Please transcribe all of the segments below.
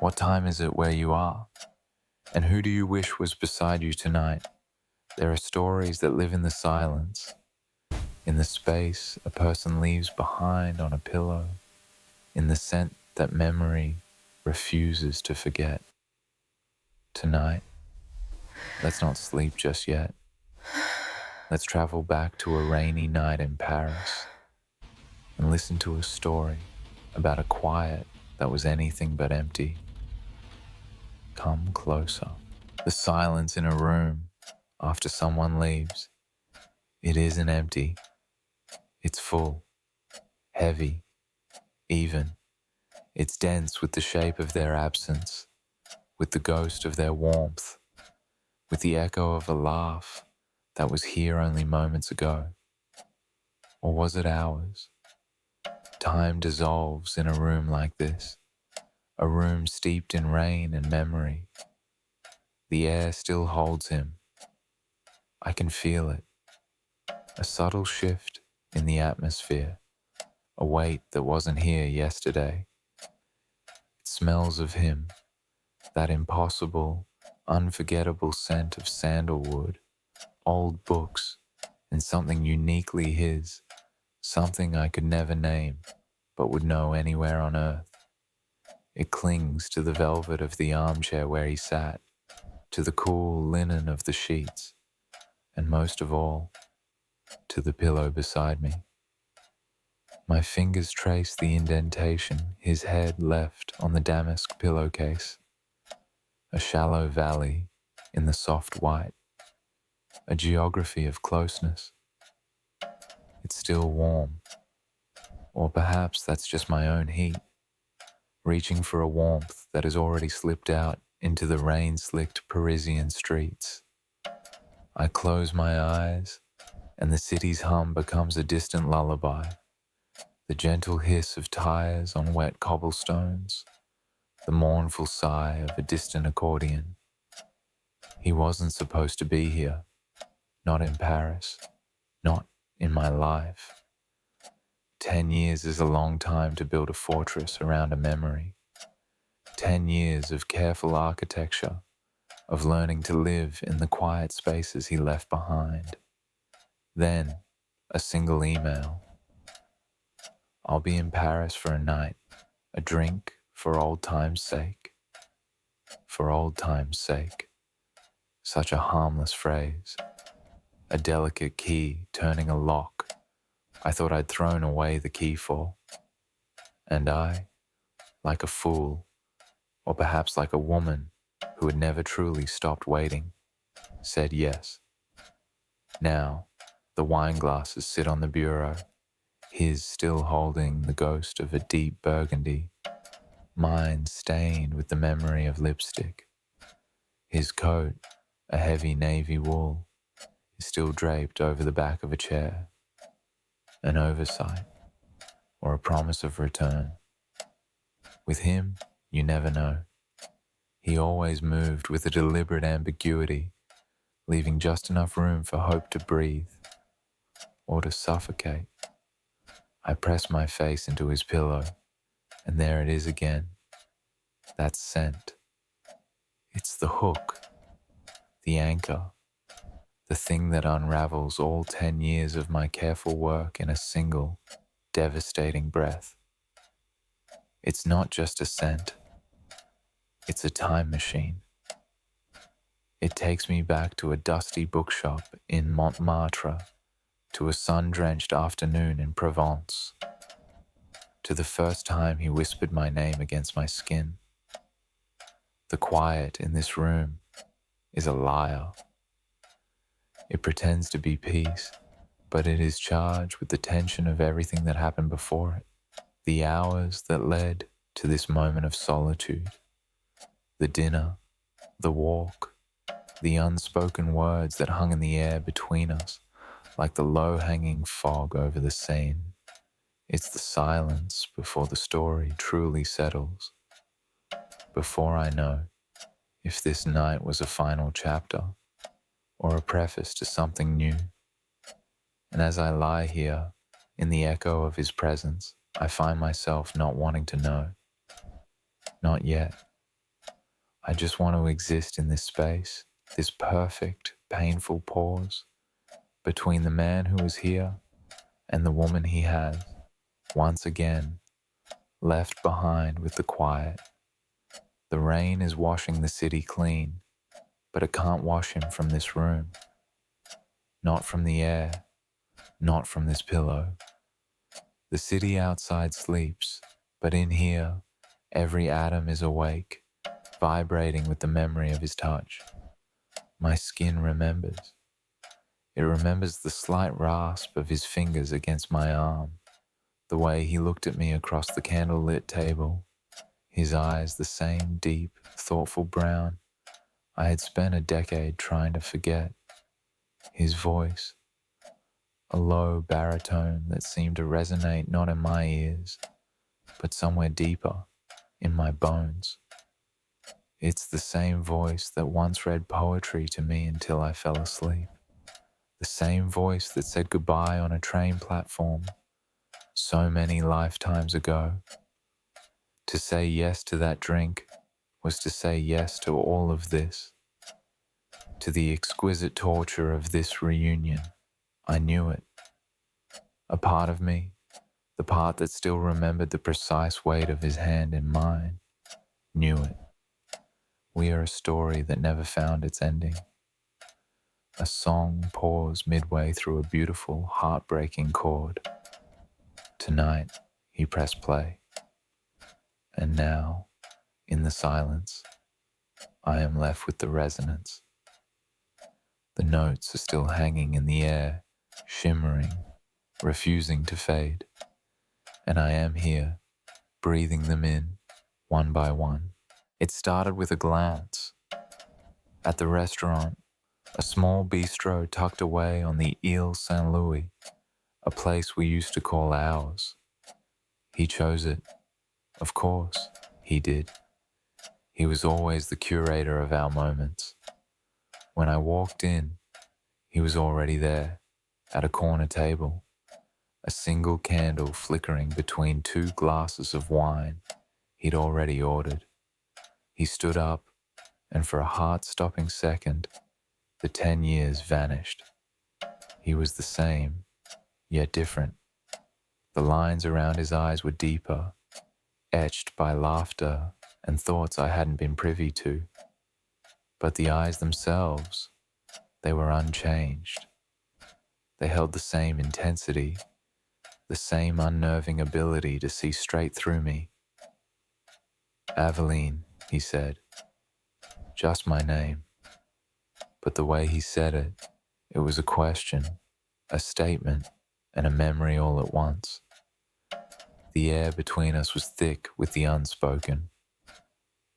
What time is it where you are? And who do you wish was beside you tonight? There are stories that live in the silence, in the space a person leaves behind on a pillow, in the scent that memory refuses to forget. Tonight, let's not sleep just yet. Let's travel back to a rainy night in Paris and listen to a story about a quiet that was anything but empty. Come closer. The silence in a room after someone leaves. It isn't empty. It's full, heavy, even. It's dense with the shape of their absence, with the ghost of their warmth, with the echo of a laugh that was here only moments ago. Or was it hours? Time dissolves in a room like this, a room steeped in rain and memory. The air still holds him. I can feel it. A subtle shift in the atmosphere, a weight that wasn't here yesterday. It smells of him, that impossible, unforgettable scent of sandalwood, old books, and something uniquely his, something I could never name, but would know anywhere on earth. It clings to the velvet of the armchair where he sat, to the cool linen of the sheets, and most of all, to the pillow beside me. My fingers trace the indentation his head left on the damask pillowcase, a shallow valley in the soft white, a geography of closeness. It's still warm, or perhaps that's just my own heat, reaching for a warmth that has already slipped out into the rain-slicked Parisian streets. I close my eyes, and the city's hum becomes a distant lullaby, the gentle hiss of tires on wet cobblestones, the mournful sigh of a distant accordion. He wasn't supposed to be here, not in Paris, not in my life. 10 years is a long time to build a fortress around a memory. 10 years of careful architecture, of learning to live in the quiet spaces he left behind. Then, a single email. I'll be in Paris for a night, a drink for old time's sake. For old time's sake. Such a harmless phrase. A delicate key turning a lock I thought I'd thrown away the key for. And I, like a fool, or perhaps like a woman who had never truly stopped waiting, said yes. Now, the wine glasses sit on the bureau, his still holding the ghost of a deep burgundy, mine stained with the memory of lipstick. His coat, a heavy navy wool, is still draped over the back of a chair. An oversight, or a promise of return. With him, you never know. He always moved with a deliberate ambiguity, leaving just enough room for hope to breathe, or to suffocate. I press my face into his pillow, and there it is again, that scent. It's the hook, the anchor, the thing that unravels all 10 years of my careful work in a single, devastating breath. It's not just a scent. It's a time machine. It takes me back to a dusty bookshop in Montmartre, to a sun-drenched afternoon in Provence, to the first time he whispered my name against my skin. The quiet in this room is a liar. It pretends to be peace, but it is charged with the tension of everything that happened before it, the hours that led to this moment of solitude, the dinner, the walk, the unspoken words that hung in the air between us like the low-hanging fog over the Seine. It's the silence before the story truly settles, before I know if this night was a final chapter or a preface to something new. And as I lie here in the echo of his presence, I find myself not wanting to know. Not yet. I just want to exist in this space, this perfect, painful pause between the man who is here and the woman he has, once again, left behind with the quiet. The rain is washing the city clean, but it can't wash him from this room. Not from the air, not from this pillow. The city outside sleeps, but in here, every atom is awake, vibrating with the memory of his touch. My skin remembers. It remembers the slight rasp of his fingers against my arm, the way he looked at me across the candle-lit table, his eyes the same deep, thoughtful brown I had spent a decade trying to forget. His voice, a low baritone that seemed to resonate not in my ears, but somewhere deeper, in my bones. It's the same voice that once read poetry to me until I fell asleep. The same voice that said goodbye on a train platform so many lifetimes ago. To say yes to that drink was to say yes to all of this, to the exquisite torture of this reunion. I knew it. A part of me, the part that still remembered the precise weight of his hand in mine, knew it. We are a story that never found its ending. A song paused midway through a beautiful, heartbreaking chord. Tonight, he pressed play. And now, in the silence, I am left with the resonance. The notes are still hanging in the air, shimmering, refusing to fade. And I am here, breathing them in, one by one. It started with a glance. At the restaurant, a small bistro tucked away on the Ile Saint Louis, a place we used to call ours. He chose it. Of course, he did. He was always the curator of our moments. When I walked in, he was already there, at a corner table, a single candle flickering between two glasses of wine he'd already ordered. He stood up, and for a heart-stopping second, the 10 years vanished. He was the same, yet different. The lines around his eyes were deeper, etched by laughter and thoughts I hadn't been privy to. But the eyes themselves, they were unchanged. They held the same intensity, the same unnerving ability to see straight through me. Aveline, he said. Just my name. But the way he said it, it was a question, a statement, and a memory all at once. The air between us was thick with the unspoken.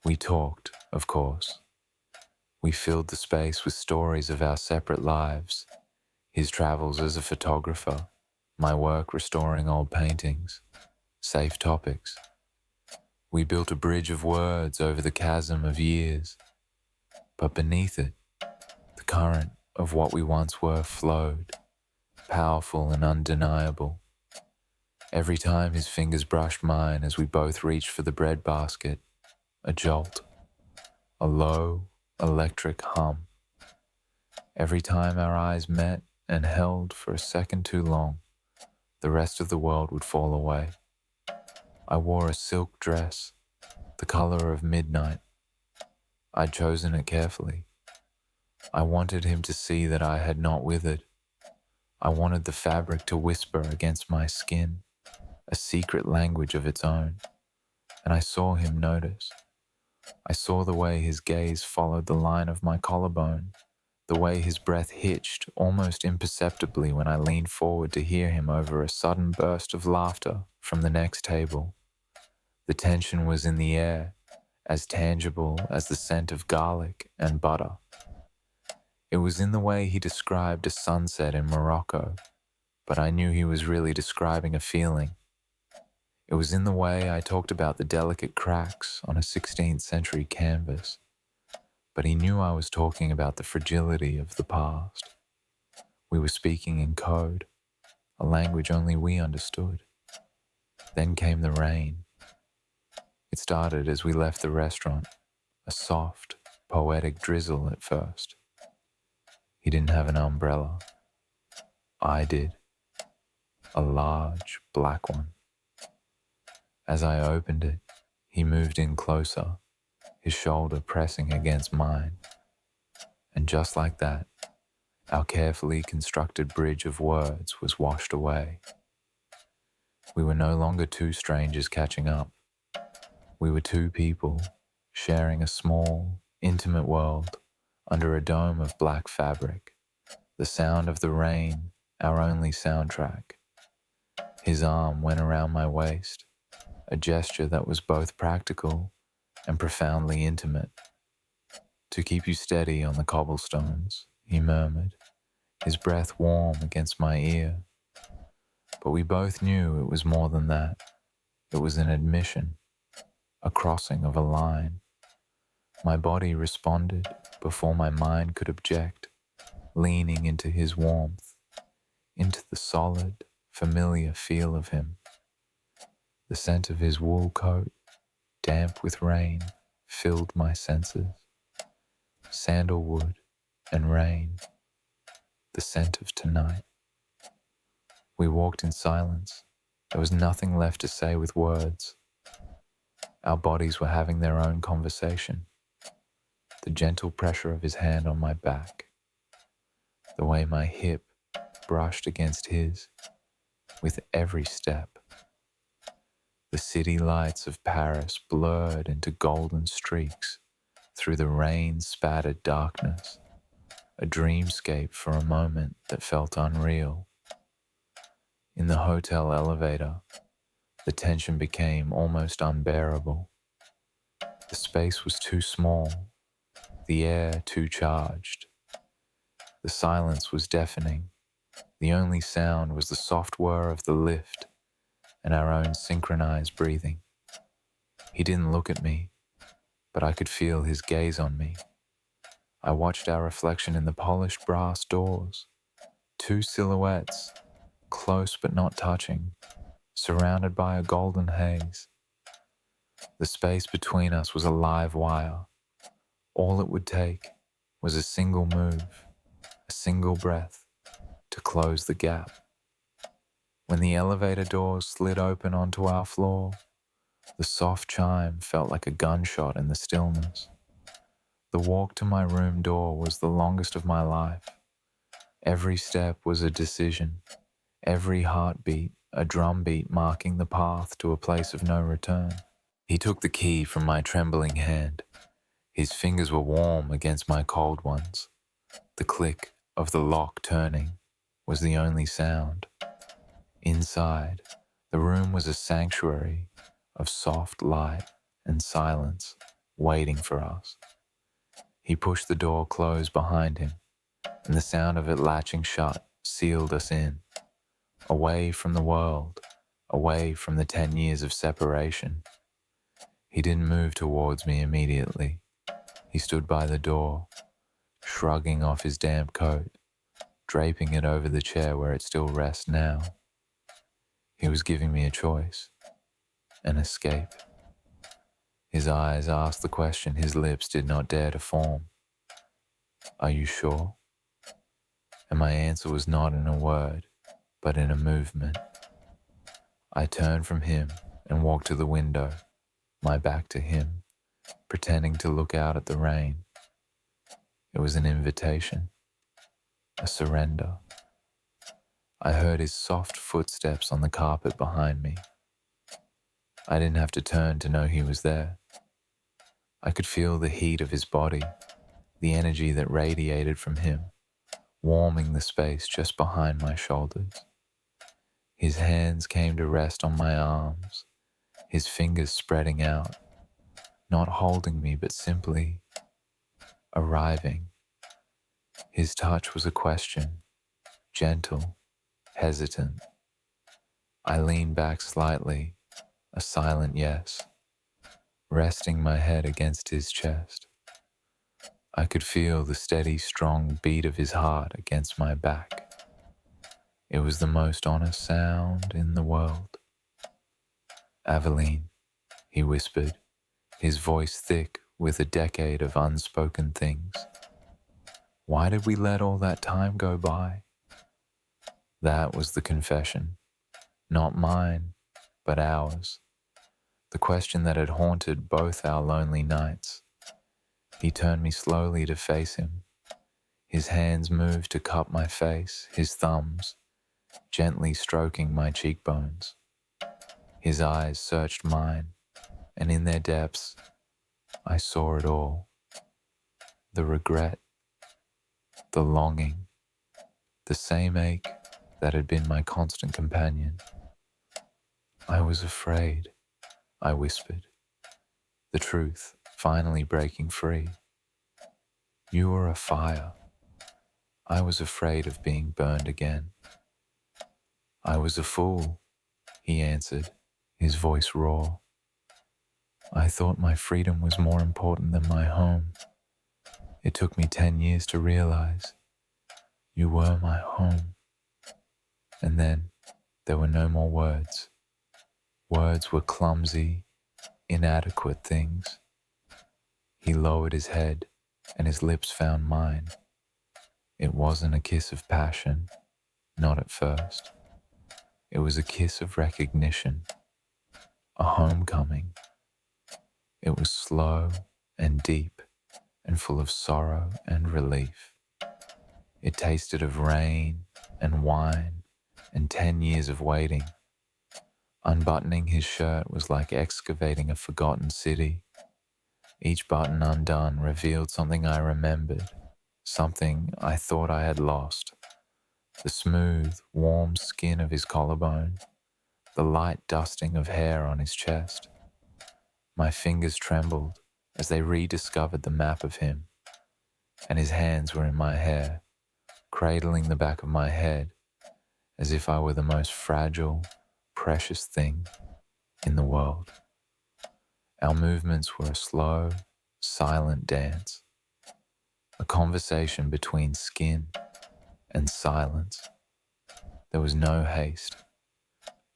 We talked, of course. We filled the space with stories of our separate lives, his travels as a photographer, my work restoring old paintings, safe topics. We built a bridge of words over the chasm of years, but beneath it, the current of what we once were flowed, powerful and undeniable. Every time his fingers brushed mine as we both reached for the breadbasket, a jolt, a low, electric hum. Every time our eyes met and held for a second too long, the rest of the world would fall away. I wore a silk dress, the color of midnight. I'd chosen it carefully. I wanted him to see that I had not withered. I wanted the fabric to whisper against my skin, a secret language of its own, and I saw him notice. I saw the way his gaze followed the line of my collarbone, the way his breath hitched almost imperceptibly when I leaned forward to hear him over a sudden burst of laughter from the next table. The tension was in the air, as tangible as the scent of garlic and butter. It was in the way he described a sunset in Morocco, but I knew he was really describing a feeling. It was in the way I talked about the delicate cracks on a 16th century canvas, but he knew I was talking about the fragility of the past. We were speaking in code, a language only we understood. Then came the rain. It started as we left the restaurant, a soft, poetic drizzle at first. He didn't have an umbrella. I did, a large black one. As I opened it, he moved in closer, his shoulder pressing against mine. And just like that, our carefully constructed bridge of words was washed away. We were no longer two strangers catching up. We were two people sharing a small, intimate world under a dome of black fabric, the sound of the rain, our only soundtrack. His arm went around my waist, a gesture that was both practical and profoundly intimate. "To keep you steady on the cobblestones," he murmured, his breath warm against my ear. But we both knew it was more than that. It was an admission, a crossing of a line. My body responded before my mind could object, leaning into his warmth, into the solid, familiar feel of him. The scent of his wool coat, damp with rain, filled my senses. Sandalwood and rain, the scent of tonight. We walked in silence. There was nothing left to say with words. Our bodies were having their own conversation. The gentle pressure of his hand on my back, the way my hip brushed against his with every step. The city lights of Paris blurred into golden streaks through the rain-spattered darkness, a dreamscape for a moment that felt unreal. In the hotel elevator, the tension became almost unbearable. The space was too small, the air too charged. The silence was deafening. The only sound was the soft whir of the lift and our own synchronized breathing. He didn't look at me, but I could feel his gaze on me. I watched our reflection in the polished brass doors, two silhouettes, close but not touching, surrounded by a golden haze. The space between us was a live wire. All it would take was a single move, a single breath, to close the gap. When the elevator doors slid open onto our floor, the soft chime felt like a gunshot in the stillness. The walk to my room door was the longest of my life. Every step was a decision, every heartbeat a drumbeat marking the path to a place of no return. He took the key from my trembling hand. His fingers were warm against my cold ones. The click of the lock turning was the only sound. Inside, the room was a sanctuary of soft light and silence waiting for us. He pushed the door closed behind him, and the sound of it latching shut sealed us in, away from the world, away from the 10 years of separation. He didn't move towards me immediately. He stood by the door, shrugging off his damp coat, draping it over the chair where it still rests now. He was giving me a choice, an escape. His eyes asked the question his lips did not dare to form. "Are you sure?" And my answer was not in a word, but in a movement. I turned from him and walked to the window, my back to him, pretending to look out at the rain. It was an invitation, a surrender. I heard his soft footsteps on the carpet behind me. I didn't have to turn to know he was there. I could feel the heat of his body, the energy that radiated from him, warming the space just behind my shoulders. His hands came to rest on my arms, his fingers spreading out, not holding me but simply arriving. His touch was a question, gentle, hesitant. I leaned back slightly, a silent yes, resting my head against his chest. I could feel the steady, strong beat of his heart against my back. It was the most honest sound in the world. "Aveline," he whispered, his voice thick with a decade of unspoken things. Why did we let all that time go by? That was the confession, not mine, but ours. The question that had haunted both our lonely nights. He turned me slowly to face him. His hands moved to cup my face, his thumbs gently stroking my cheekbones. His eyes searched mine, and in their depths, I saw it all. The regret, the longing, the same ache that had been my constant companion. I was afraid, I whispered, the truth finally breaking free. You were a fire. I was afraid of being burned again. I was a fool, he answered, his voice raw. I thought my freedom was more important than my home. It took me 10 years to realize you were my home. And then there were no more words. Words were clumsy, inadequate things. He lowered his head and his lips found mine. It wasn't a kiss of passion, not at first. It was a kiss of recognition, a homecoming. It was slow and deep and full of sorrow and relief. It tasted of rain and wine and 10 years of waiting. Unbuttoning his shirt was like excavating a forgotten city. Each button undone revealed something I remembered, something I thought I had lost. The smooth, warm skin of his collarbone, the light dusting of hair on his chest. My fingers trembled as they rediscovered the map of him, and his hands were in my hair, cradling the back of my head as if I were the most fragile, precious thing in the world. Our movements were a slow, silent dance, a conversation between skin and silence. There was no haste.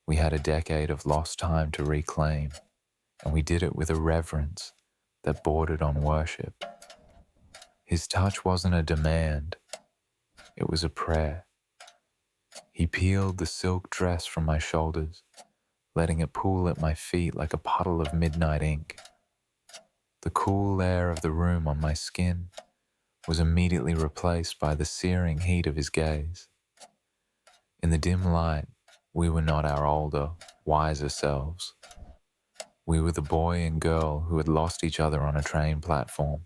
We had a decade of lost time to reclaim, and we did it with a reverence that bordered on worship. His touch wasn't a demand, it was a prayer. He peeled the silk dress from my shoulders, letting it pool at my feet like a puddle of midnight ink. The cool air of the room on my skin was immediately replaced by the searing heat of his gaze. In the dim light, we were not our older, wiser selves. We were the boy and girl who had lost each other on a train platform.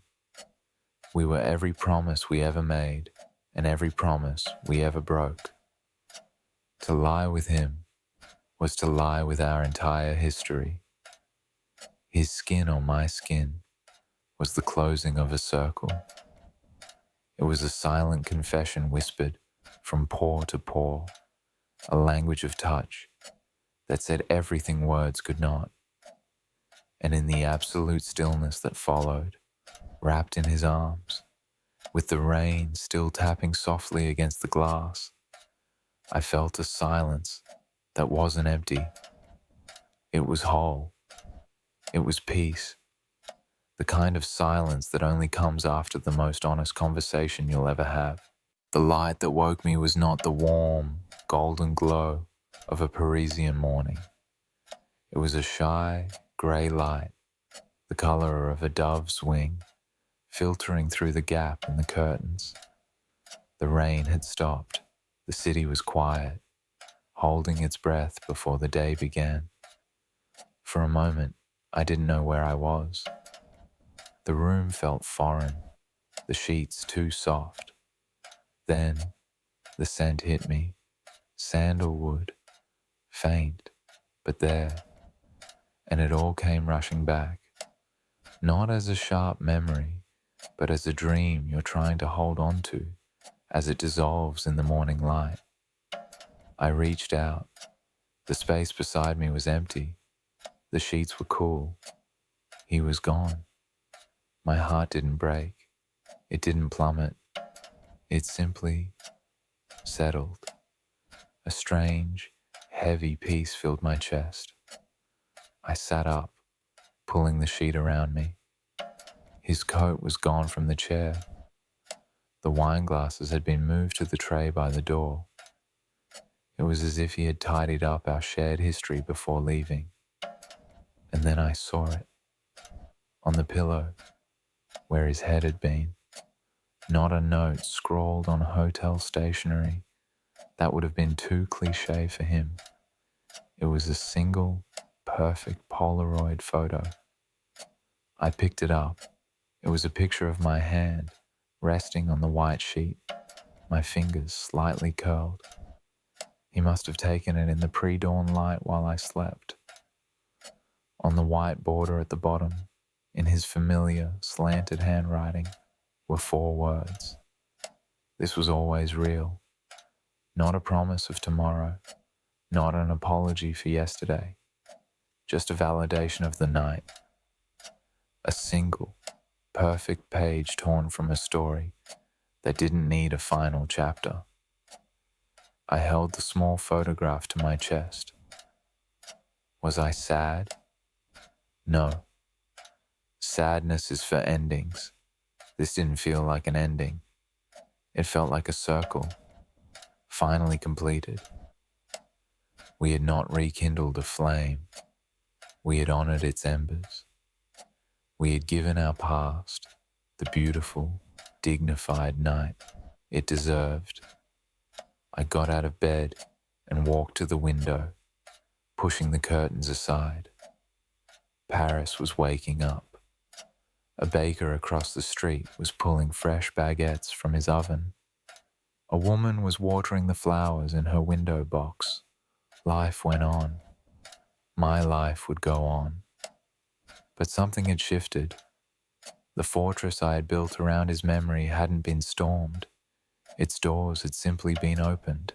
We were every promise we ever made and every promise we ever broke. To lie with him was to lie with our entire history. His skin on my skin was the closing of a circle. It was a silent confession whispered from pore to pore, a language of touch that said everything words could not. And in the absolute stillness that followed, wrapped in his arms, with the rain still tapping softly against the glass, I felt a silence that wasn't empty. It was whole. It was peace. The kind of silence that only comes after the most honest conversation you'll ever have. The light that woke me was not the warm, golden glow of a Parisian morning. It was a shy, grey light, the colour of a dove's wing, filtering through the gap in the curtains. The rain had stopped. The city was quiet, holding its breath before the day began. For a moment, I didn't know where I was. The room felt foreign, the sheets too soft. Then, the scent hit me, sandalwood, faint, but there, and it all came rushing back, not as a sharp memory, but as a dream you're trying to hold on to as it dissolves in the morning light. I reached out. The space beside me was empty. The sheets were cool. He was gone. My heart didn't break. It didn't plummet. It simply settled. A strange, heavy peace filled my chest. I sat up, pulling the sheet around me. His coat was gone from the chair. The wine glasses had been moved to the tray by the door. It was as if he had tidied up our shared history before leaving. And then I saw it. On the pillow, where his head had been. Not a note scrawled on hotel stationery. That would have been too cliché for him. It was a single, perfect Polaroid photo. I picked it up. It was a picture of my hand resting on the white sheet, my fingers slightly curled. He must have taken it in the pre-dawn light while I slept. On the white border at the bottom, in his familiar, slanted handwriting, were 4 words. This was always real. Not a promise of tomorrow, not an apology for yesterday, just a validation of the night. A single, perfect page torn from a story that didn't need a final chapter. I held the small photograph to my chest. Was I sad? No. Sadness is for endings. This didn't feel like an ending. It felt like a circle, finally completed. We had not rekindled a flame. We had honored its embers. We had given our past the beautiful, dignified night it deserved. I got out of bed and walked to the window, pushing the curtains aside. Paris was waking up. A baker across the street was pulling fresh baguettes from his oven. A woman was watering the flowers in her window box. Life went on. My life would go on. But something had shifted. The fortress I had built around his memory hadn't been stormed. Its doors had simply been opened,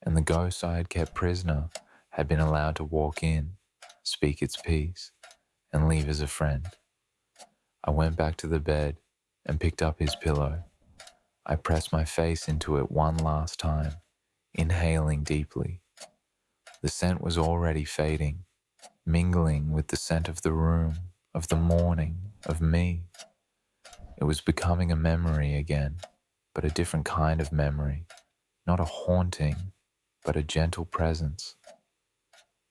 and the ghost I had kept prisoner had been allowed to walk in, speak its piece, and leave as a friend. I went back to the bed and picked up his pillow. I pressed my face into it one last time, inhaling deeply. The scent was already fading, mingling with the scent of the room, of the morning, of me. It was becoming a memory again, but a different kind of memory, not a haunting, but a gentle presence.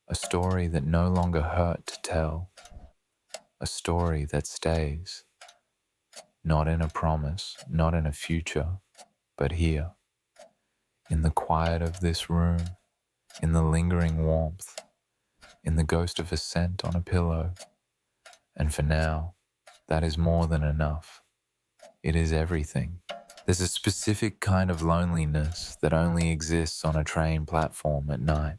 A story that no longer hurt to tell. A story that stays. Not in a promise, not in a future, but here. In the quiet of this room, in the lingering warmth, in the ghost of a scent on a pillow. And for now, that is more than enough. It is everything. There's a specific kind of loneliness that only exists on a train platform at night.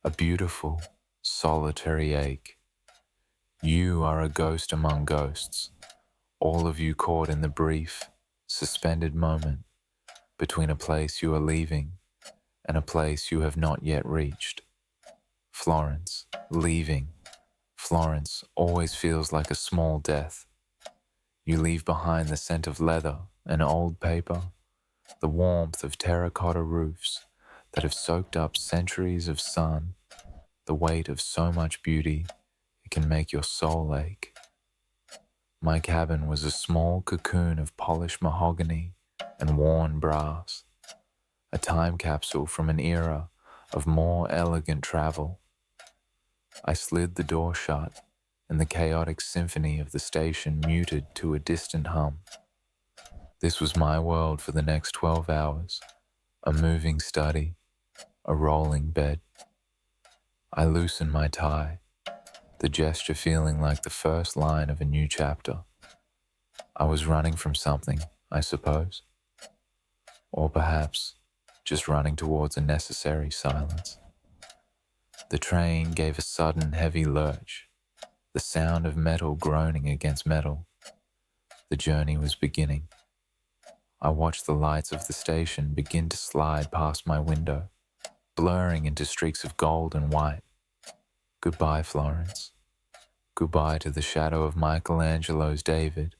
A beautiful, solitary ache. You are a ghost among ghosts, all of you caught in the brief, suspended moment between a place you are leaving and a place you have not yet reached. Florence, leaving. Florence always feels like a small death. You leave behind the scent of leather and old paper, the warmth of terracotta roofs that have soaked up centuries of sun, the weight of so much beauty it can make your soul ache. My cabin was a small cocoon of polished mahogany and worn brass, a time capsule from an era of more elegant travel. I slid the door shut, and the chaotic symphony of the station muted to a distant hum. This was my world for the next 12 hours, a moving study, a rolling bed. I loosened my tie, the gesture feeling like the first line of a new chapter. I was running from something, I suppose. Or perhaps just running towards a necessary silence. The train gave a sudden heavy lurch, the sound of metal groaning against metal. The journey was beginning. I watched the lights of the station begin to slide past my window, blurring into streaks of gold and white. Goodbye, Florence. Goodbye to the shadow of Michelangelo's David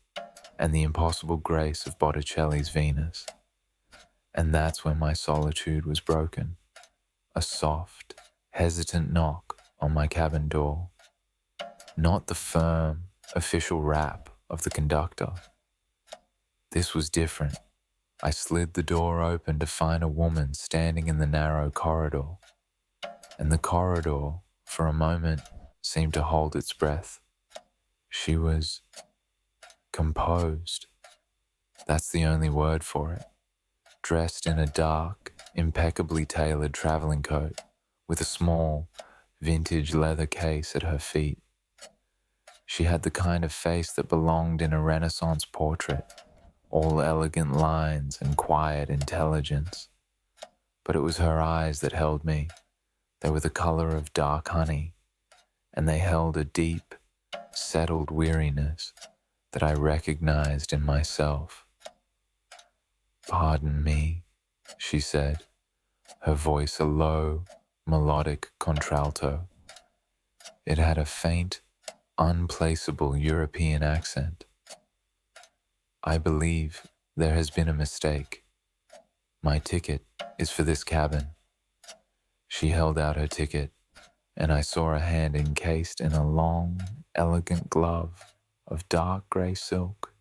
and the impossible grace of Botticelli's Venus. And that's when my solitude was broken. A soft, hesitant knock on my cabin door. Not the firm, official rap of the conductor. This was different. I slid the door open to find a woman standing in the narrow corridor, and the corridor, for a moment, seemed to hold its breath. She was composed. That's the only word for it. Dressed in a dark, impeccably tailored traveling coat with a small, vintage leather case at her feet. She had the kind of face that belonged in a Renaissance portrait, all elegant lines and quiet intelligence. But it was her eyes that held me. They were the color of dark honey, and they held a deep, settled weariness that I recognized in myself. "Pardon me," she said, her voice a low, melodic contralto. It had a faint, unplaceable European accent. "I believe there has been a mistake. My ticket is for this cabin." She held out her ticket, and I saw a hand encased in a long, elegant glove of dark grey silk,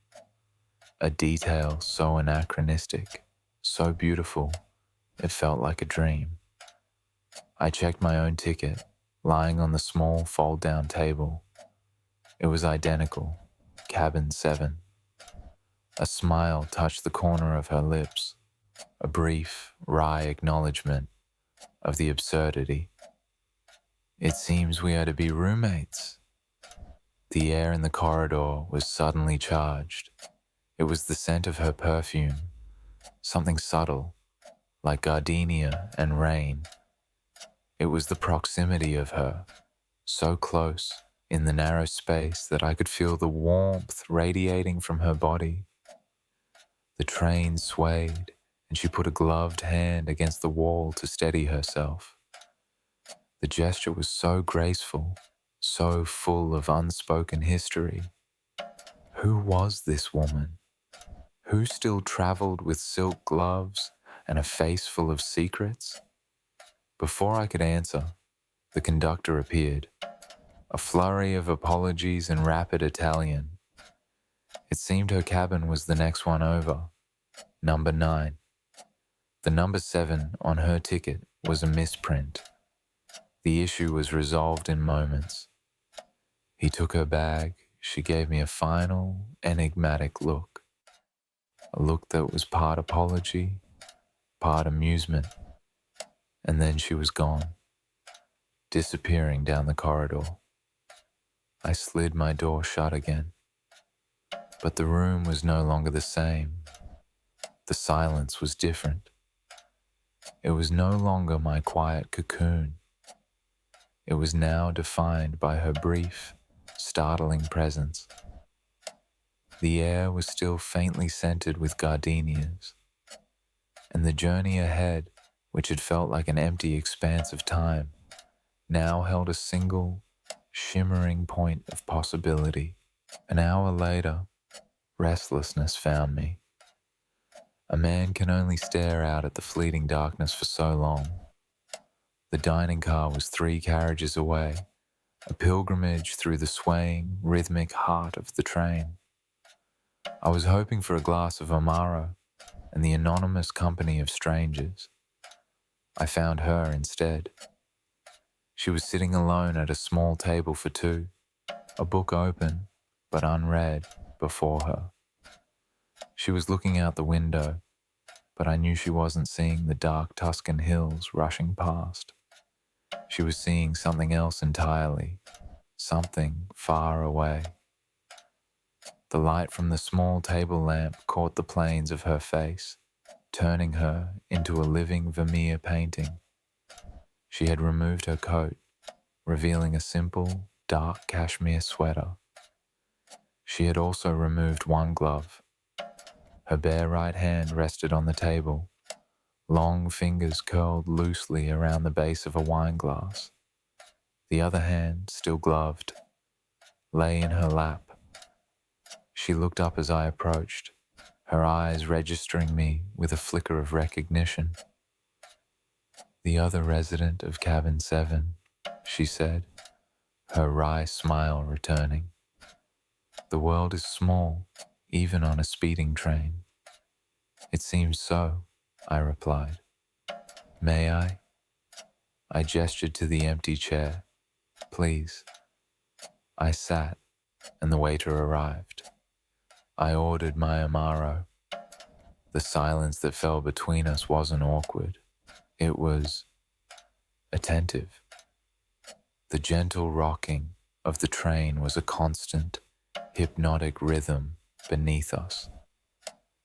a detail so anachronistic, so beautiful, it felt like a dream. I checked my own ticket, lying on the small fold-down table. It was identical, cabin 7. A smile touched the corner of her lips, a brief, wry acknowledgement of the absurdity. "It seems we are to be roommates." The air in the corridor was suddenly charged. It was the scent of her perfume, something subtle, like gardenia and rain. It was the proximity of her, so close in the narrow space that I could feel the warmth radiating from her body. The train swayed, and she put a gloved hand against the wall to steady herself. The gesture was so graceful, so full of unspoken history. Who was this woman? Who still traveled with silk gloves and a face full of secrets? Before I could answer, the conductor appeared, a flurry of apologies in rapid Italian. It seemed her cabin was the next one over, number 9. The number 7 on her ticket was a misprint. The issue was resolved in moments. He took her bag. She gave me a final, enigmatic look. A look that was part apology, part amusement. And then she was gone, disappearing down the corridor. I slid my door shut again. But the room was no longer the same. The silence was different. It was no longer my quiet cocoon. It was now defined by her brief, startling presence. The air was still faintly scented with gardenias, and the journey ahead, which had felt like an empty expanse of time, now held a single, shimmering point of possibility. An hour later, restlessness found me. A man can only stare out at the fleeting darkness for so long. The dining car was 3 carriages away, a pilgrimage through the swaying, rhythmic heart of the train. I was hoping for a glass of Amaro and the anonymous company of strangers. I found her instead. She was sitting alone at a small table for 2, a book open but unread before her. She was looking out the window, but I knew she wasn't seeing the dark Tuscan hills rushing past. She was seeing something else entirely, something far away. The light from the small table lamp caught the planes of her face, turning her into a living Vermeer painting. She had removed her coat, revealing a simple, dark cashmere sweater. She had also removed one glove. Her bare right hand rested on the table, long fingers curled loosely around the base of a wine glass. The other hand, still gloved, lay in her lap. She looked up as I approached, her eyes registering me with a flicker of recognition. "The other resident of cabin 7, she said, her wry smile returning. The world is small, even on a speeding train. It seems so, I replied. May I? I gestured to the empty chair. Please. I sat, and the waiter arrived. I ordered my Amaro. The silence that fell between us wasn't awkward. It was attentive. The gentle rocking of the train was a constant, hypnotic rhythm beneath us.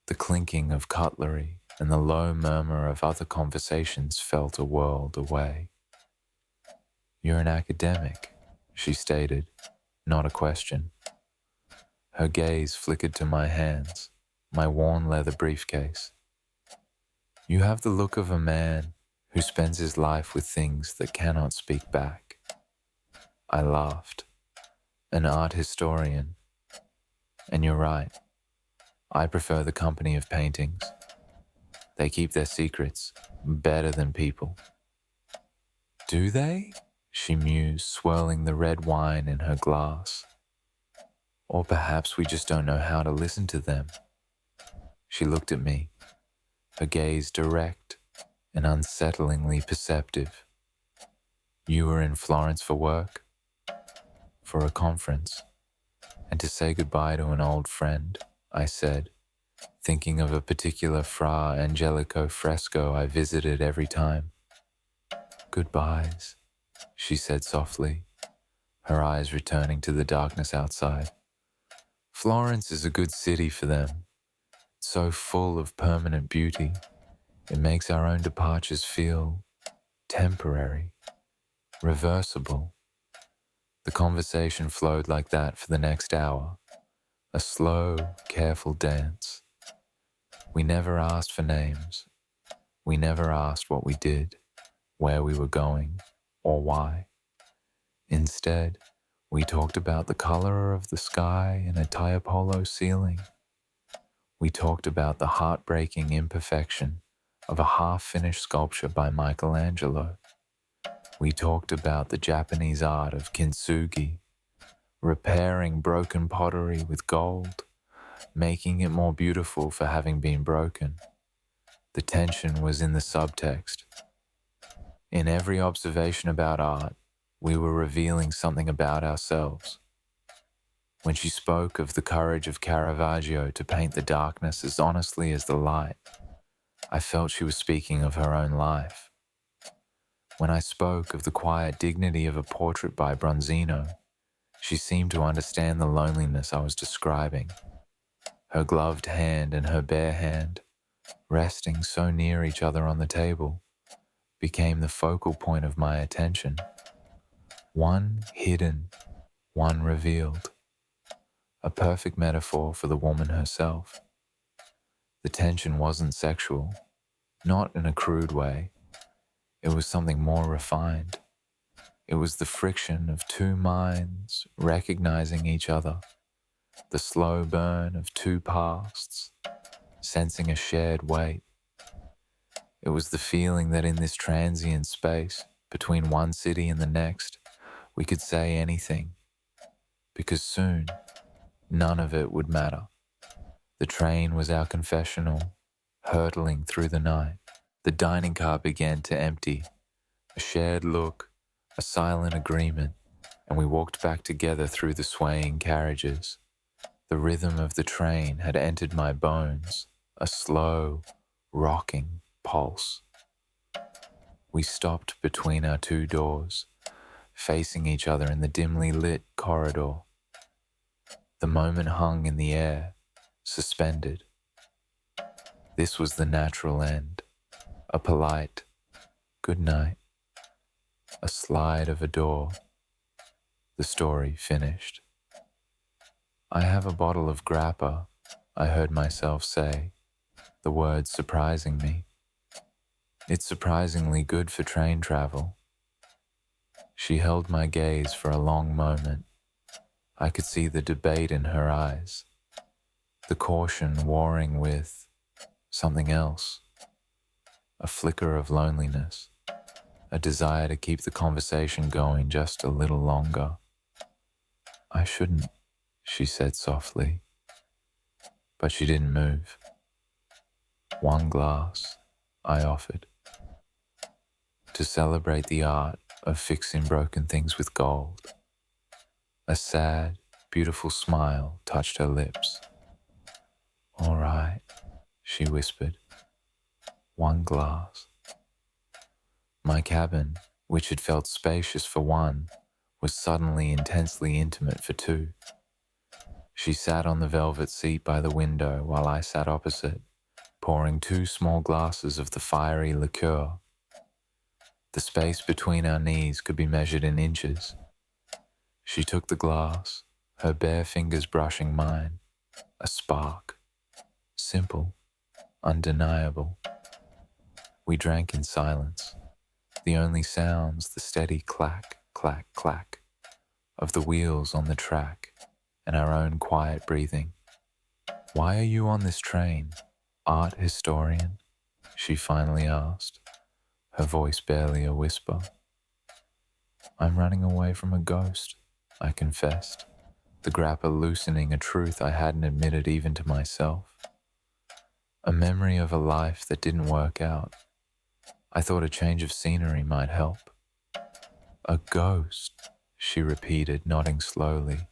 The clinking of cutlery and the low murmur of other conversations felt a world away. You're an academic, she stated, not a question. Her gaze flickered to my hands, my worn leather briefcase. You have the look of a man who spends his life with things that cannot speak back. I laughed. An art historian. And you're right. I prefer the company of paintings. They keep their secrets better than people. Do they? She mused, swirling the red wine in her glass. Or perhaps we just don't know how to listen to them. She looked at me, her gaze direct and unsettlingly perceptive. You were in Florence for work? For a conference. And to say goodbye to an old friend, I said, thinking of a particular Fra Angelico fresco I visited every time. Goodbyes, she said softly, her eyes returning to the darkness outside. Florence is a good city for them, so full of permanent beauty. It makes our own departures feel temporary, reversible. The conversation flowed like that for the next hour, a slow, careful dance. We never asked for names. We never asked what we did, where we were going, or why. Instead, we talked about the color of the sky in a Tiapolo ceiling. We talked about the heartbreaking imperfection of a half-finished sculpture by Michelangelo. We talked about the Japanese art of kintsugi, repairing broken pottery with gold, making it more beautiful for having been broken. The tension was in the subtext. In every observation about art, we were revealing something about ourselves. When she spoke of the courage of Caravaggio to paint the darkness as honestly as the light, I felt she was speaking of her own life. When I spoke of the quiet dignity of a portrait by Bronzino, she seemed to understand the loneliness I was describing. Her gloved hand and her bare hand, resting so near each other on the table, became the focal point of my attention. One hidden, one revealed. A perfect metaphor for the woman herself. The tension wasn't sexual, not in a crude way. It was something more refined. It was the friction of two minds recognizing each other, the slow burn of two pasts, sensing a shared weight. It was the feeling that in this transient space, between one city and the next, we could say anything, because soon, none of it would matter. The train was our confessional, hurtling through the night. The dining car began to empty. A shared look, a silent agreement, and we walked back together through the swaying carriages. The rhythm of the train had entered my bones, a slow, rocking pulse. We stopped between our two doors, facing each other in the dimly lit corridor. The moment hung in the air, suspended. This was the natural end, a polite good night, a slide of a door. The story finished. I have a bottle of grappa, I heard myself say, the words surprising me. It's surprisingly good for train travel. She held my gaze for a long moment. I could see the debate in her eyes, the caution warring with something else, a flicker of loneliness, a desire to keep the conversation going just a little longer. I shouldn't, she said softly, but she didn't move. One glass, I offered, to celebrate the art of fixing broken things with gold. A sad, beautiful smile touched her lips. All right, she whispered. One glass. My cabin, which had felt spacious for one, was suddenly intensely intimate for two. She sat on the velvet seat by the window while I sat opposite, pouring 2 small glasses of the fiery liqueur. The space between our knees could be measured in inches. She took the glass, her bare fingers brushing mine. A spark. Simple, undeniable. We drank in silence. The only sounds the steady clack, clack, clack of the wheels on the track and our own quiet breathing. Why are you on this train, art historian? She finally asked, her voice barely a whisper. I'm running away from a ghost, I confessed, the grappa loosening a truth I hadn't admitted even to myself. A memory of a life that didn't work out. I thought a change of scenery might help. A ghost, she repeated, nodding slowly.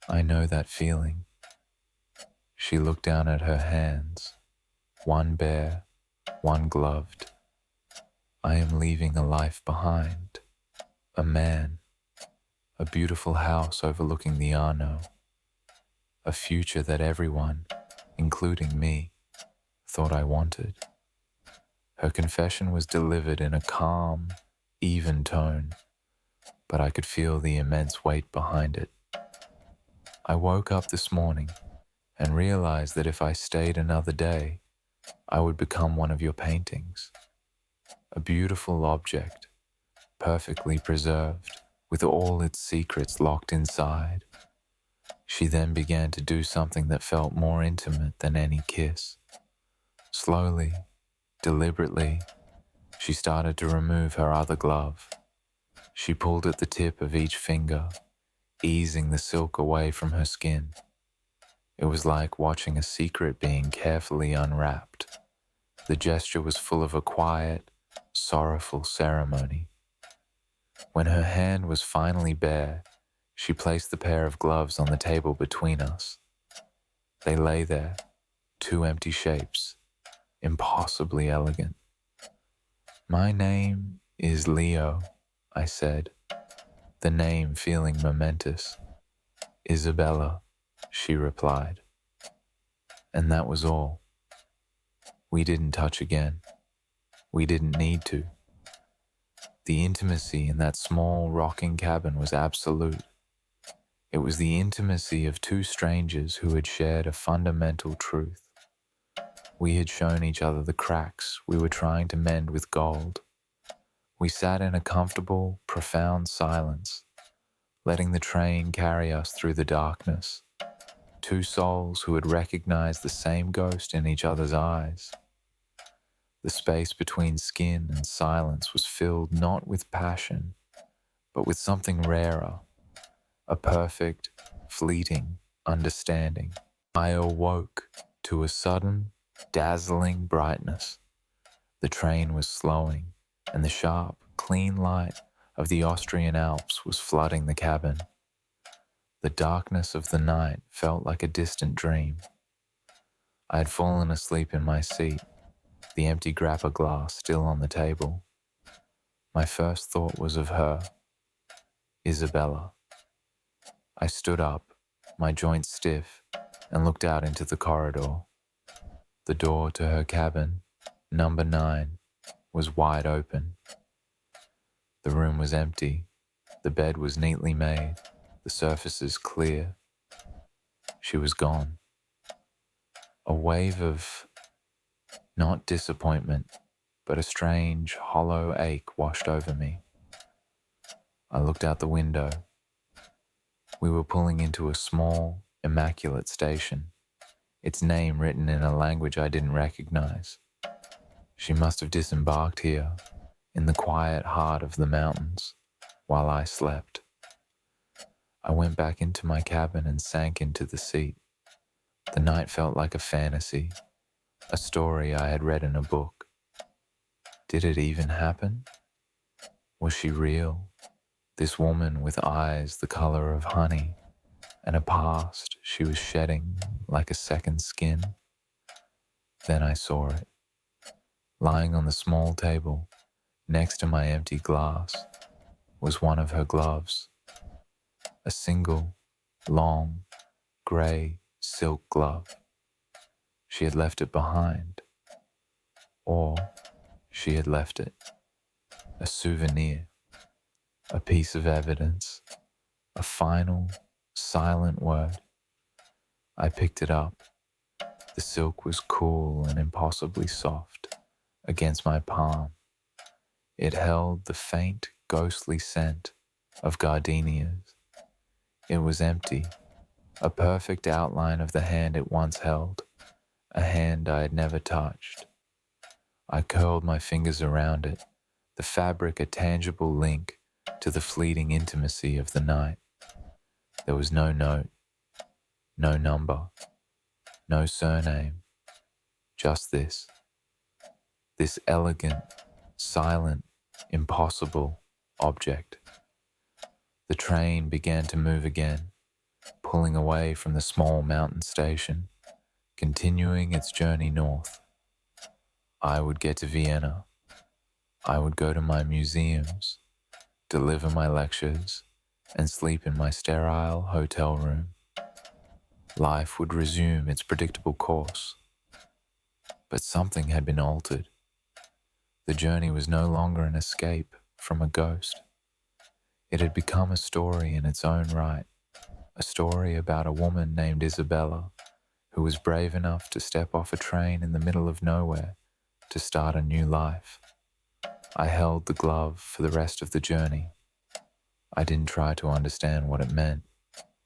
I know that feeling. She looked down at her hands, one bare, one gloved. I am leaving a life behind, a man, a beautiful house overlooking the Arno, a future that everyone, including me, thought I wanted. Her confession was delivered in a calm, even tone, but I could feel the immense weight behind it. I woke up this morning and realized that if I stayed another day, I would become one of your paintings. A beautiful object, perfectly preserved, with all its secrets locked inside. She then began to do something that felt more intimate than any kiss. Slowly, deliberately, she started to remove her other glove. She pulled at the tip of each finger, easing the silk away from her skin. It was like watching a secret being carefully unwrapped. The gesture was full of a quiet, sorrowful ceremony. When her hand was finally bare, she placed the pair of gloves on the table between us. They lay there, 2 empty shapes, impossibly elegant. My name is Leo, I said, the name feeling momentous. Isabella, she replied. And that was all. We didn't touch again. We didn't need to. The intimacy in that small rocking cabin was absolute. It was the intimacy of 2 strangers who had shared a fundamental truth. We had shown each other the cracks we were trying to mend with gold. We sat in a comfortable, profound silence, letting the train carry us through the darkness. 2 souls who had recognized the same ghost in each other's eyes. The space between skin and silence was filled not with passion, but with something rarer, a perfect, fleeting understanding. I awoke to a sudden, dazzling brightness. The train was slowing, and the sharp, clean light of the Austrian Alps was flooding the cabin. The darkness of the night felt like a distant dream. I had fallen asleep in my seat, the empty grappa glass still on the table. My first thought was of her, Isabella. I stood up, my joints stiff, and looked out into the corridor. The door to her cabin, number 9, was wide open. The room was empty. The bed was neatly made, the surfaces clear. She was gone. A wave of, not disappointment, but a strange, hollow ache washed over me. I looked out the window. We were pulling into a small, immaculate station, its name written in a language I didn't recognize. She must have disembarked here, in the quiet heart of the mountains, while I slept. I went back into my cabin and sank into the seat. The night felt like a fantasy, a story I had read in a book. Did it even happen? Was she real? This woman with eyes the color of honey and a past she was shedding like a second skin. Then I saw it, lying on the small table next to my empty glass was one of her gloves, a single, long, grey silk glove. She had left it behind, or she had left it, a souvenir, a piece of evidence, a final, silent word. I picked it up. The silk was cool and impossibly soft against my palm. It held the faint, ghostly scent of gardenias. It was empty, a perfect outline of the hand it once held, a hand I had never touched. I curled my fingers around it, the fabric a tangible link to the fleeting intimacy of the night. There was no note, no number, no surname, just this elegant, silent, impossible object. The train began to move again, pulling away from the small mountain station, continuing its journey north. I would get to Vienna. I would go to my museums, deliver my lectures, and sleep in my sterile hotel room. Life would resume its predictable course. But something had been altered. The journey was no longer an escape from a ghost. It had become a story in its own right, a story about a woman named Isabella who was brave enough to step off a train in the middle of nowhere to start a new life. I held the glove for the rest of the journey. I didn't try to understand what it meant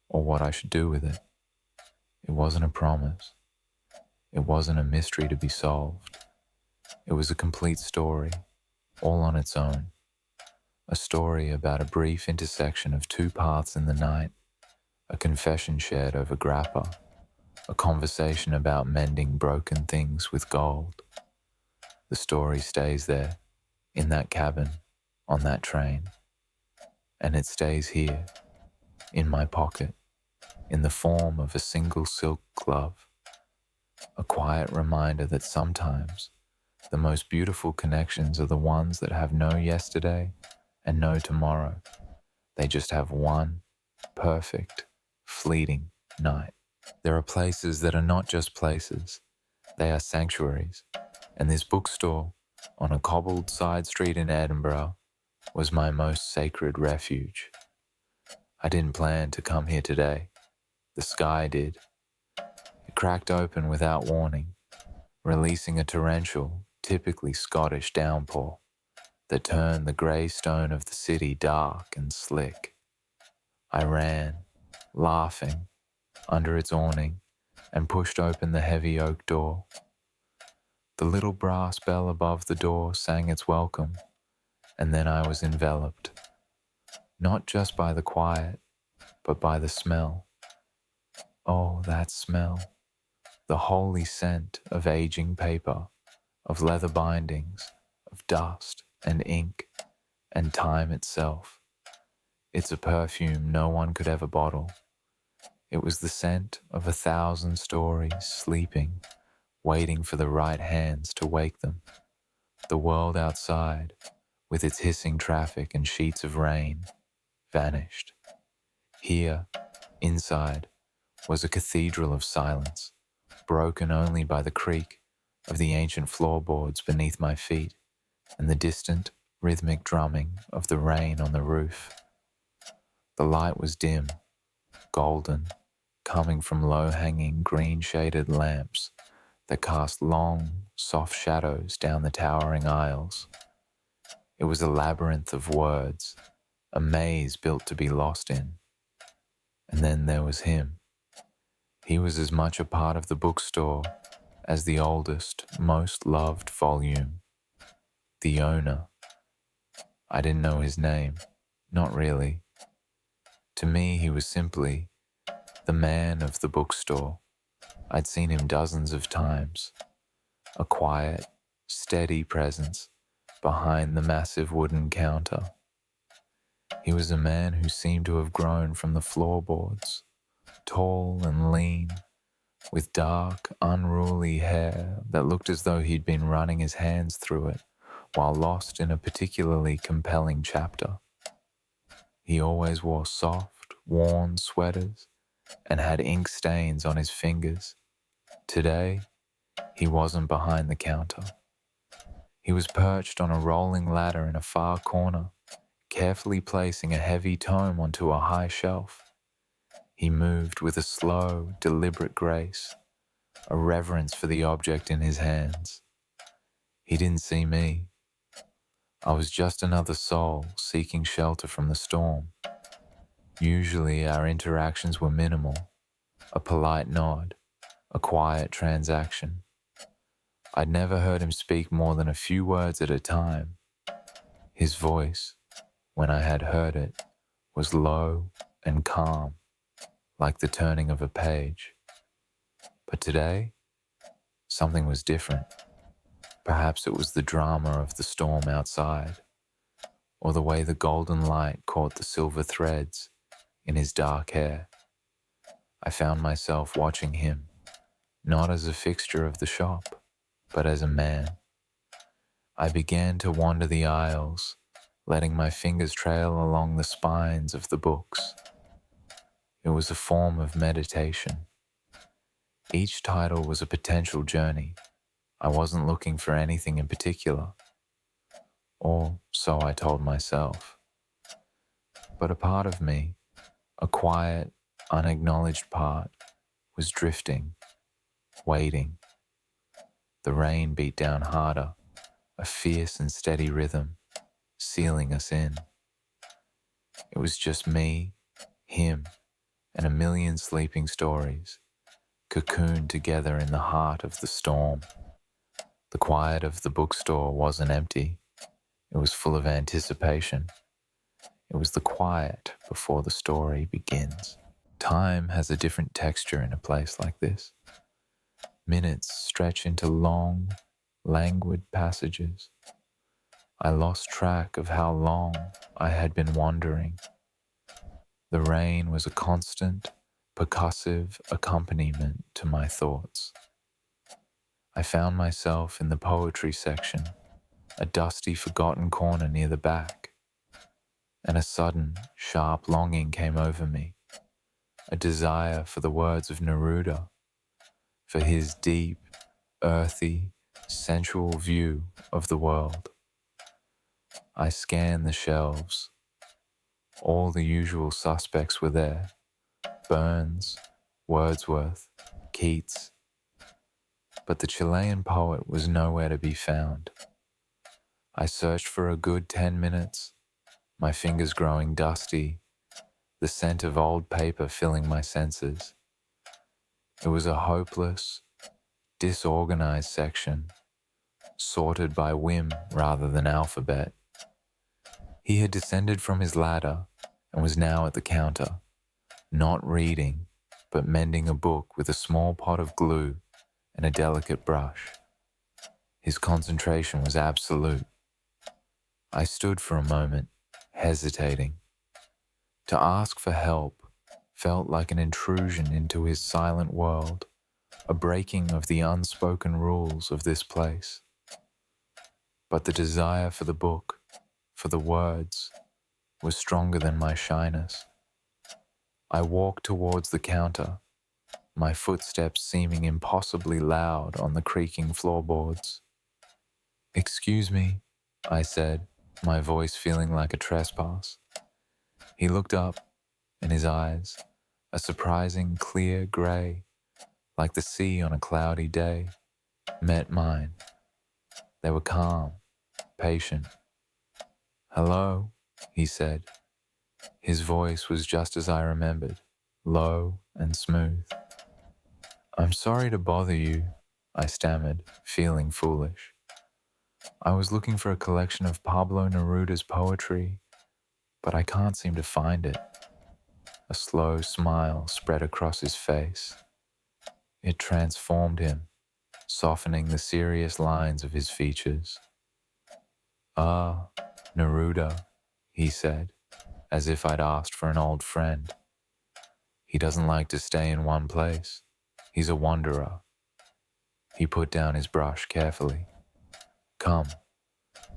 or what I should do with it. It wasn't a promise. It wasn't a mystery to be solved. It was a complete story, all on its own. A story about a brief intersection of two paths in the night, a confession shared over grappa, a conversation about mending broken things with gold. The story stays there, in that cabin, on that train. And it stays here, in my pocket, in the form of a single silk glove, a quiet reminder that sometimes the most beautiful connections are the ones that have no yesterday and no tomorrow. They just have one perfect, fleeting night. There are places that are not just places, they are sanctuaries, and this bookstore on a cobbled side street in Edinburgh was my most sacred refuge. I didn't plan to come here today. The sky did. It cracked open without warning, releasing a torrential, typically Scottish downpour that turned the grey stone of the city dark and slick. I ran, laughing, under its awning and pushed open the heavy oak door. The little brass bell above the door sang its welcome, and then I was enveloped, not just by the quiet, but by the smell. Oh, that smell, the holy scent of aging paper, of leather bindings, of dust and ink and time itself. It's a perfume no one could ever bottle. It was the scent of 1,000 stories sleeping, waiting for the right hands to wake them. The world outside, with its hissing traffic and sheets of rain, vanished. Here, inside, was a cathedral of silence, broken only by the creak of the ancient floorboards beneath my feet and the distant, rhythmic drumming of the rain on the roof. The light was dim, golden, coming from low-hanging, green-shaded lamps that cast long, soft shadows down the towering aisles. It was a labyrinth of words, a maze built to be lost in. And then there was him. He was as much a part of the bookstore as the oldest, most loved volume. The owner. I didn't know his name, not really. To me, he was simply the man of the bookstore. I'd seen him dozens of times, a quiet, steady presence behind the massive wooden counter. He was a man who seemed to have grown from the floorboards, tall and lean, with dark, unruly hair that looked as though he'd been running his hands through it while lost in a particularly compelling chapter. He always wore soft, worn sweaters and had ink stains on his fingers. Today, he wasn't behind the counter. He was perched on a rolling ladder in a far corner, carefully placing a heavy tome onto a high shelf. He moved with a slow, deliberate grace, a reverence for the object in his hands. He didn't see me. I was just another soul seeking shelter from the storm. Usually our interactions were minimal, a polite nod, a quiet transaction. I'd never heard him speak more than a few words at a time. His voice, when I had heard it, was low and calm, like the turning of a page. But today, something was different. Perhaps it was the drama of the storm outside, or the way the golden light caught the silver threads in his dark hair. I found myself watching him, not as a fixture of the shop, but as a man. I began to wander the aisles, letting my fingers trail along the spines of the books. It was a form of meditation. Each title was a potential journey. I wasn't looking for anything in particular, or so I told myself. But a part of me, a quiet, unacknowledged part, was drifting, waiting. The rain beat down harder, a fierce and steady rhythm, sealing us in. It was just me, him, and a million sleeping stories, cocooned together in the heart of the storm. The quiet of the bookstore wasn't empty. It was full of anticipation. It was the quiet before the story begins. Time has a different texture in a place like this. Minutes stretch into long, languid passages. I lost track of how long I had been wandering. The rain was a constant, percussive accompaniment to my thoughts. I found myself in the poetry section, a dusty, forgotten corner near the back, and a sudden, sharp longing came over me, a desire for the words of Neruda, for his deep, earthy, sensual view of the world. I scanned the shelves. All the usual suspects were there: Burns, Wordsworth, Keats. But the Chilean poet was nowhere to be found. I searched for a good 10 minutes, my fingers growing dusty, the scent of old paper filling my senses. It was a hopeless, disorganized section, sorted by whim rather than alphabet. He had descended from his ladder and was now at the counter, not reading, but mending a book with a small pot of glue and a delicate brush. His concentration was absolute. I stood for a moment, hesitating. To ask for help felt like an intrusion into his silent world, a breaking of the unspoken rules of this place. But the desire for the book, for the words, was stronger than my shyness. I walked towards the counter, my footsteps seeming impossibly loud on the creaking floorboards. "Excuse me," I said, my voice feeling like a trespass. He looked up, and his eyes, a surprising clear grey, like the sea on a cloudy day, met mine. They were calm, patient. "Hello," he said. His voice was just as I remembered, low and smooth. "I'm sorry to bother you," I stammered, feeling foolish. "I was looking for a collection of Pablo Neruda's poetry, but I can't seem to find it." A slow smile spread across his face. It transformed him, softening the serious lines of his features. "Ah, Neruda," he said, as if I'd asked for an old friend. "He doesn't like to stay in one place. He's a wanderer." He put down his brush carefully. "Come,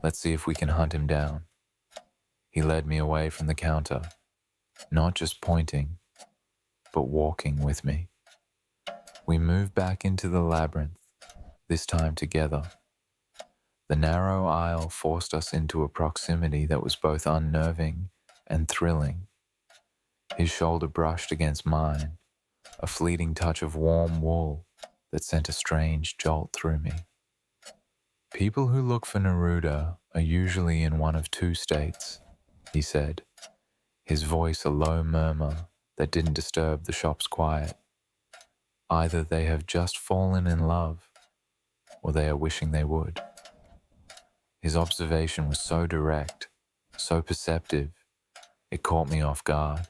let's see if we can hunt him down." He led me away from the counter, not just pointing, but walking with me. We moved back into the labyrinth, this time together. The narrow aisle forced us into a proximity that was both unnerving and thrilling. His shoulder brushed against mine, a fleeting touch of warm wool that sent a strange jolt through me. "People who look for Neruda are usually in one of two states," he said, his voice a low murmur that didn't disturb the shop's quiet. "Either they have just fallen in love, or they are wishing they would." His observation was so direct, so perceptive, it caught me off guard.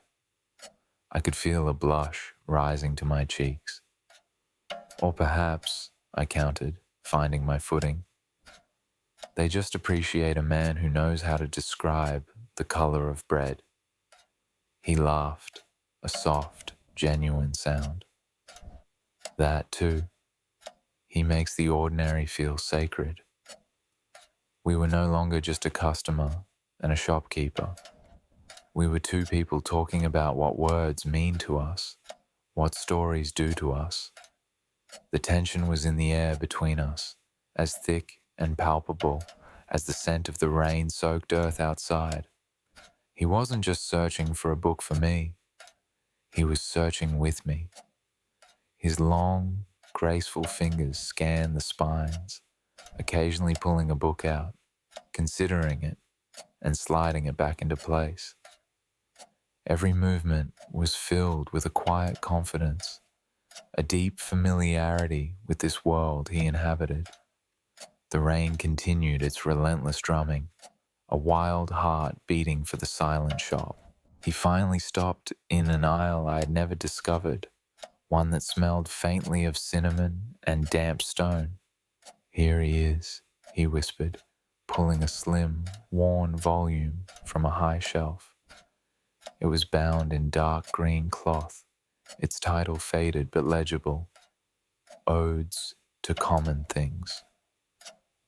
I could feel a blush rising to my cheeks. Or perhaps, I counted, finding my footing, they just appreciate a man who knows how to describe the color of bread. He laughed, a soft, genuine sound. That too. He makes the ordinary feel sacred. We were no longer just a customer and a shopkeeper. We were two people talking about what words mean to us, what stories do to us. The tension was in the air between us, as thick and palpable as the scent of the rain-soaked earth outside. He wasn't just searching for a book for me. He was searching with me. His long, graceful fingers scanned the spines, occasionally pulling a book out, considering it, and sliding it back into place. Every movement was filled with a quiet confidence, a deep familiarity with this world he inhabited. The rain continued its relentless drumming, a wild heart beating for the silent shop. He finally stopped in an aisle I had never discovered, one that smelled faintly of cinnamon and damp stone. "Here he is," he whispered, pulling a slim, worn volume from a high shelf. It was bound in dark green cloth, its title faded but legible, Odes to Common Things.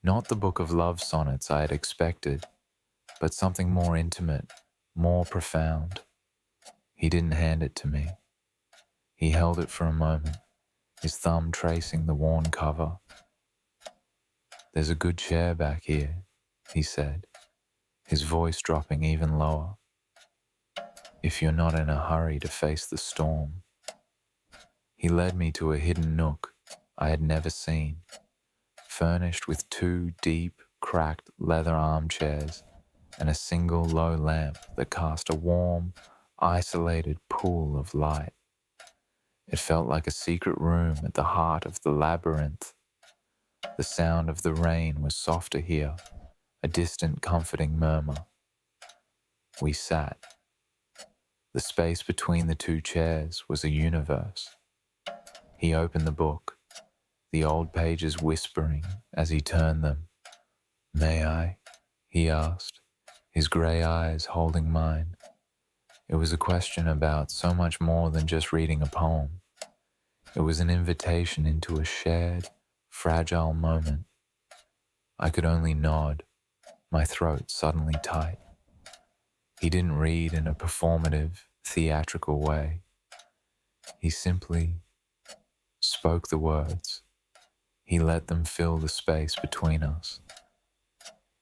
Not the book of love sonnets I had expected, but something more intimate, more profound. He didn't hand it to me. He held it for a moment, his thumb tracing the worn cover. "There's a good chair back here," he said, his voice dropping even lower. "If you're not in a hurry to face the storm." He led me to a hidden nook I had never seen, furnished with two deep, cracked leather armchairs and a single low lamp that cast a warm, isolated pool of light. It felt like a secret room at the heart of the labyrinth. The sound of the rain was softer here, a distant comforting murmur. We sat. The space between the two chairs was a universe. He opened the book, the old pages whispering as he turned them. "May I?" he asked, his grey eyes holding mine. It was a question about so much more than just reading a poem. It was an invitation into a shared, fragile moment. I could only nod, my throat suddenly tight. He didn't read in a performative, theatrical way. He simply spoke the words. He let them fill the space between us.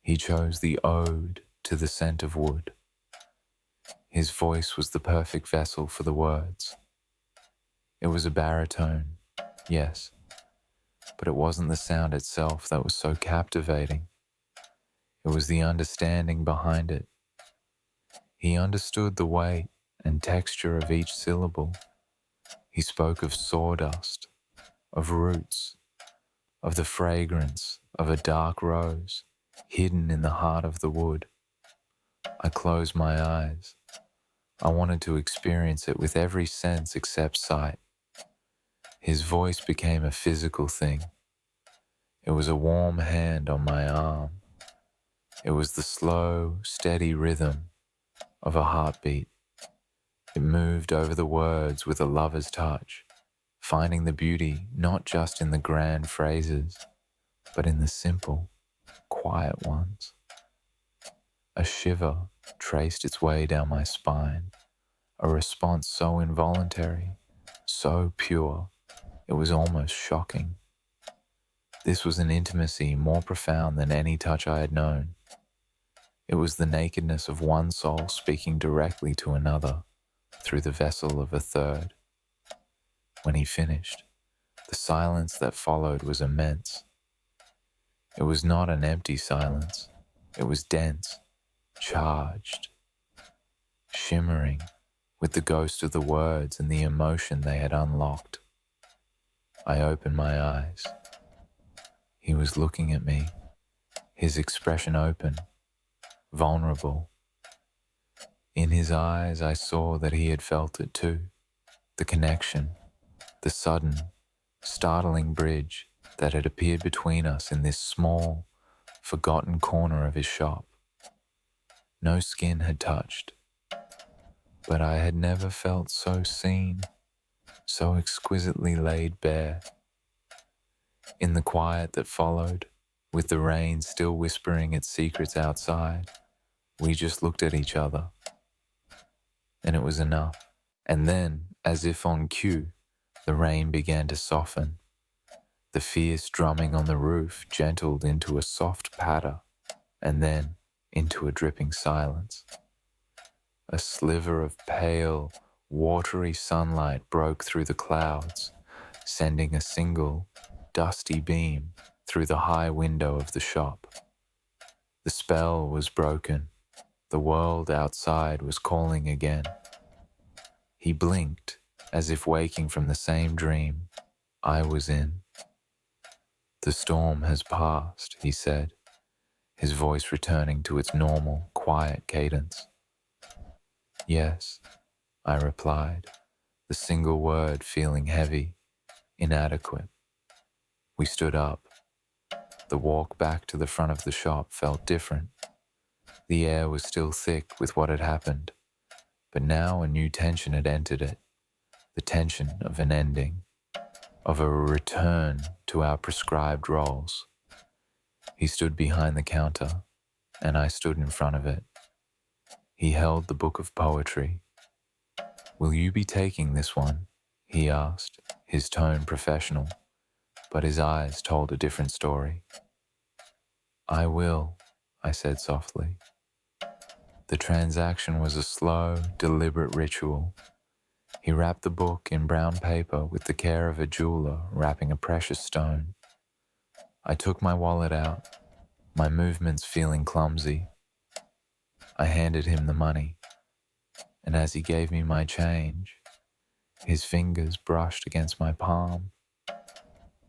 He chose the ode to the scent of wood. His voice was the perfect vessel for the words. It was a baritone, yes, but it wasn't the sound itself that was so captivating. It was the understanding behind it. He understood the weight and texture of each syllable. He spoke of sawdust, of roots, of the fragrance of a dark rose hidden in the heart of the wood. I closed my eyes, I wanted to experience it with every sense except sight. His voice became a physical thing. It was a warm hand on my arm. It was the slow, steady rhythm of a heartbeat. It moved over the words with a lover's touch, finding the beauty not just in the grand phrases, but in the simple, quiet ones. A shiver traced its way down my spine, a response so involuntary, so pure, it was almost shocking. This was an intimacy more profound than any touch I had known. It was the nakedness of one soul speaking directly to another through the vessel of a third. When he finished, the silence that followed was immense. It was not an empty silence. It was dense, charged, shimmering with the ghost of the words and the emotion they had unlocked. I opened my eyes. He was looking at me, his expression open, vulnerable. In his eyes, I saw that he had felt it too. The connection, the sudden, startling bridge that had appeared between us in this small, forgotten corner of his shop. No skin had touched, but I had never felt so seen, so exquisitely laid bare. In the quiet that followed, with the rain still whispering its secrets outside, we just looked at each other. And it was enough. And then, as if on cue, the rain began to soften. The fierce drumming on the roof gentled into a soft patter, and then into a dripping silence. A sliver of pale, watery sunlight broke through the clouds, sending a single, dusty beam through the high window of the shop. The spell was broken. The world outside was calling again. He blinked, as if waking from the same dream I was in. "The storm has passed," he said, his voice returning to its normal, quiet cadence. "Yes," I replied, the single word feeling heavy, inadequate. We stood up. The walk back to the front of the shop felt different. The air was still thick with what had happened, but now a new tension had entered it, the tension of an ending, of a return to our prescribed roles. He stood behind the counter, and I stood in front of it. He held the book of poetry. "Will you be taking this one?" he asked, his tone professional, but his eyes told a different story. "I will," I said softly. The transaction was a slow, deliberate ritual. He wrapped the book in brown paper with the care of a jeweler wrapping a precious stone. I took my wallet out, my movements feeling clumsy. I handed him the money, and as he gave me my change, his fingers brushed against my palm.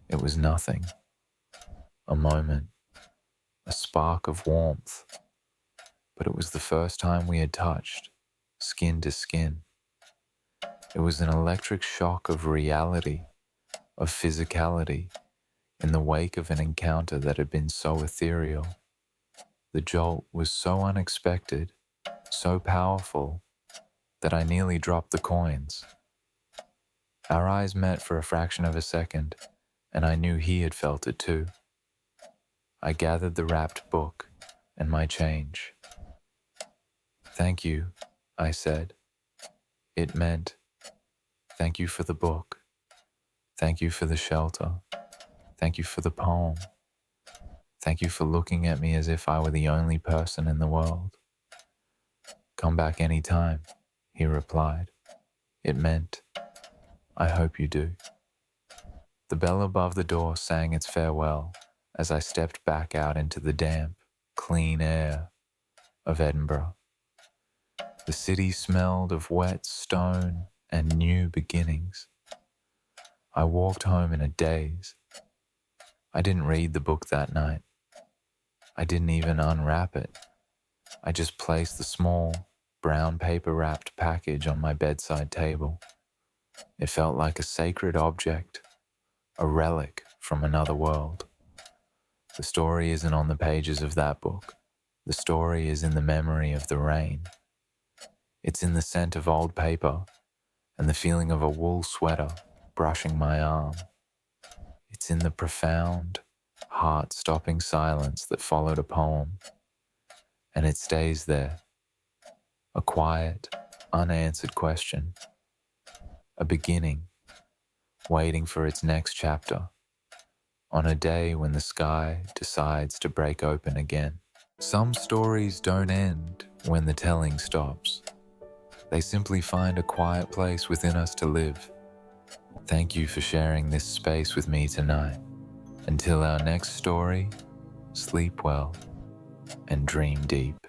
It was nothing. A moment, a spark of warmth, but it was the first time we had touched, skin to skin. It was an electric shock of reality, of physicality, in the wake of an encounter that had been so ethereal. The jolt was so unexpected, so powerful, that I nearly dropped the coins. Our eyes met for a fraction of a second, and I knew he had felt it too. I gathered the wrapped book and my change. "Thank you," I said. It meant, "Thank you for the book. Thank you for the shelter. Thank you for the poem. Thank you for looking at me as if I were the only person in the world." "Come back any time," he replied. It meant, "I hope you do." The bell above the door sang its farewell as I stepped back out into the damp, clean air of Edinburgh. The city smelled of wet stone and new beginnings. I walked home in a daze. I didn't read the book that night. I didn't even unwrap it. I just placed the small, brown paper-wrapped package on my bedside table. It felt like a sacred object, a relic from another world. The story isn't on the pages of that book. The story is in the memory of the rain. It's in the scent of old paper and the feeling of a wool sweater brushing my arm. It's in the profound, heart-stopping silence that followed a poem. And it stays there, a quiet, unanswered question, a beginning, waiting for its next chapter, on a day when the sky decides to break open again. Some stories don't end when the telling stops. They simply find a quiet place within us to live. Thank you for sharing this space with me tonight. Until our next story, sleep well and dream deep.